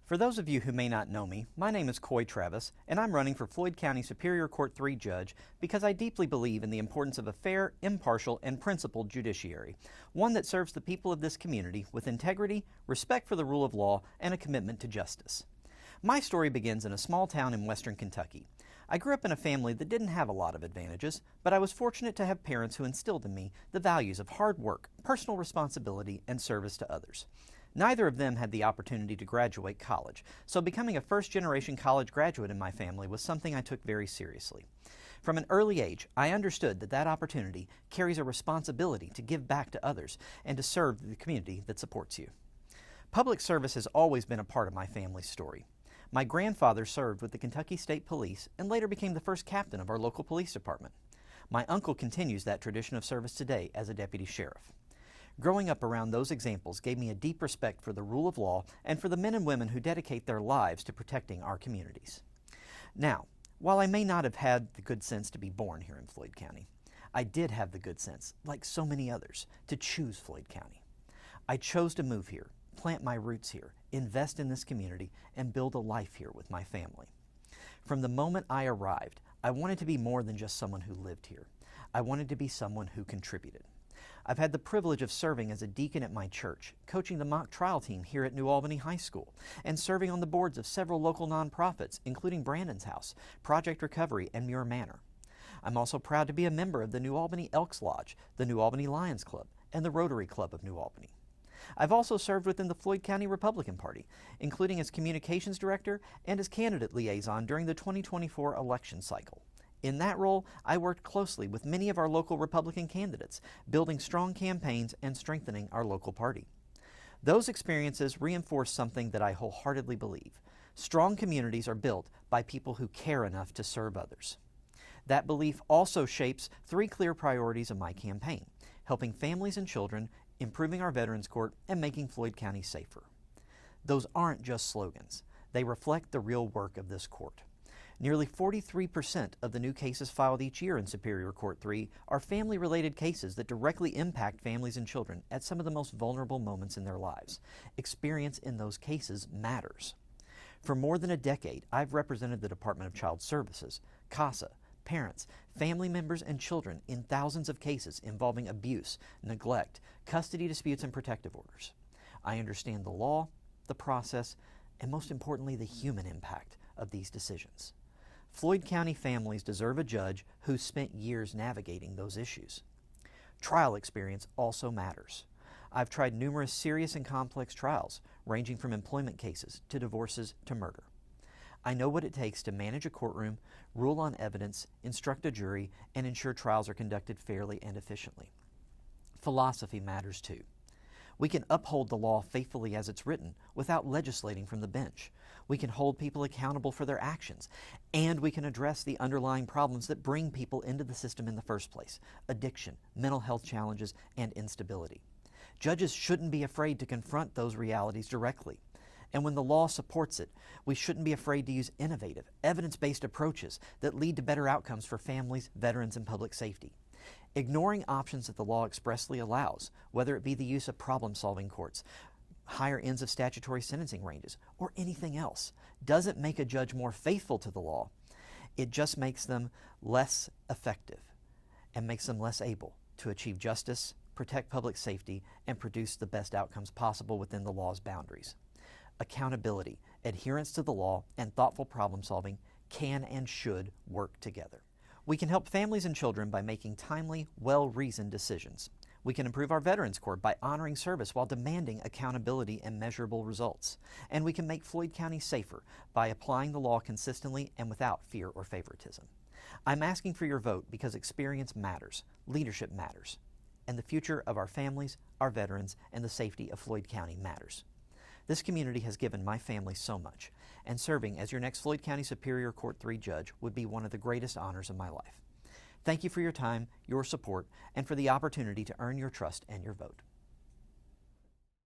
For those of you who may not know me, my name is Coy Travis, and I'm running for Floyd County Superior Court 3 judge because I deeply believe in the importance of a fair, impartial, and principled judiciary, one that serves the people of this community with integrity, respect for the rule of law, and a commitment to justice. My story begins in a small town in western Kentucky. I grew up in a family that didn't have a lot of advantages, but I was fortunate to have parents who instilled in me the values of hard work, personal responsibility, and service to others. Neither of them had the opportunity to graduate college, so becoming a first-generation college graduate in my family was something I took very seriously. From an early age, I understood that that opportunity carries a responsibility to give back to others and to serve the community that supports you. Public service has always been a part of my family's story. My grandfather served with the Kentucky State Police and later became the first captain of our local police department. My uncle continues that tradition of service today as a deputy sheriff. Growing up around those examples gave me a deep respect for the rule of law and for the men and women who dedicate their lives to protecting our communities. Now, while I may not have had the good sense to be born here in Floyd County, I did have the good sense, like so many others, to choose Floyd County. I chose to move here, plant my roots here, invest in this community, and build a life here with my family. From the moment I arrived, I wanted to be more than just someone who lived here. I wanted to be someone who contributed. I've had the privilege of serving as a deacon at my church, coaching the mock trial team here at New Albany High School, and serving on the boards of several local nonprofits, including Brandon's House, Project Recovery, and Muir Manor. I'm also proud to be a member of the New Albany Elks Lodge, the New Albany Lions Club, and the Rotary Club of New Albany. I've also served within the Floyd County Republican Party, including as communications director and as candidate liaison during the 2024 election cycle. In that role, I worked closely with many of our local Republican candidates, building strong campaigns and strengthening our local party. Those experiences reinforce something that I wholeheartedly believe. Strong communities are built by people who care enough to serve others. That belief also shapes three clear priorities of my campaign: helping families and children, improving our Veterans Court, and making Floyd County safer. Those aren't just slogans. They reflect the real work of this court. Nearly 43% of the new cases filed each year in Superior Court 3 are family-related cases that directly impact families and children at some of the most vulnerable moments in their lives. Experience in those cases matters. For more than a decade, I've represented the Department of Child Services, CASA, parents, family members, and children in thousands of cases involving abuse, neglect, custody disputes, and protective orders. I understand the law, the process, and most importantly, the human impact of these decisions. Floyd County families deserve a judge who's spent years navigating those issues. Trial experience also matters. I've tried numerous serious and complex trials, ranging from employment cases to divorces to murder. I know what it takes to manage a courtroom, rule on evidence, instruct a jury, and ensure trials are conducted fairly and efficiently. Philosophy matters too. We can uphold the law faithfully as it's written without legislating from the bench. We can hold people accountable for their actions, and we can address the underlying problems that bring people into the system in the first place: addiction, mental health challenges, and instability. Judges shouldn't be afraid to confront those realities directly. And when the law supports it, we shouldn't be afraid to use innovative, evidence-based approaches that lead to better outcomes for families, veterans, and public safety. Ignoring options that the law expressly allows, whether it be the use of problem-solving courts, higher ends of statutory sentencing ranges, or anything else, doesn't make a judge more faithful to the law. It just makes them less effective and makes them less able to achieve justice, protect public safety, and produce the best outcomes possible within the law's boundaries. Accountability, adherence to the law, and thoughtful problem-solving can and should work together. We can help families and children by making timely, well-reasoned decisions. We can improve our Veterans Court by honoring service while demanding accountability and measurable results. And we can make Floyd County safer by applying the law consistently and without fear or favoritism. I'm asking for your vote because experience matters, leadership matters, and the future of our families, our veterans, and the safety of Floyd County matters. This community has given my family so much, and serving as your next Floyd County Superior Court 3 judge would be one of the greatest honors of my life. Thank you for your time, your support, and for the opportunity to earn your trust and your vote.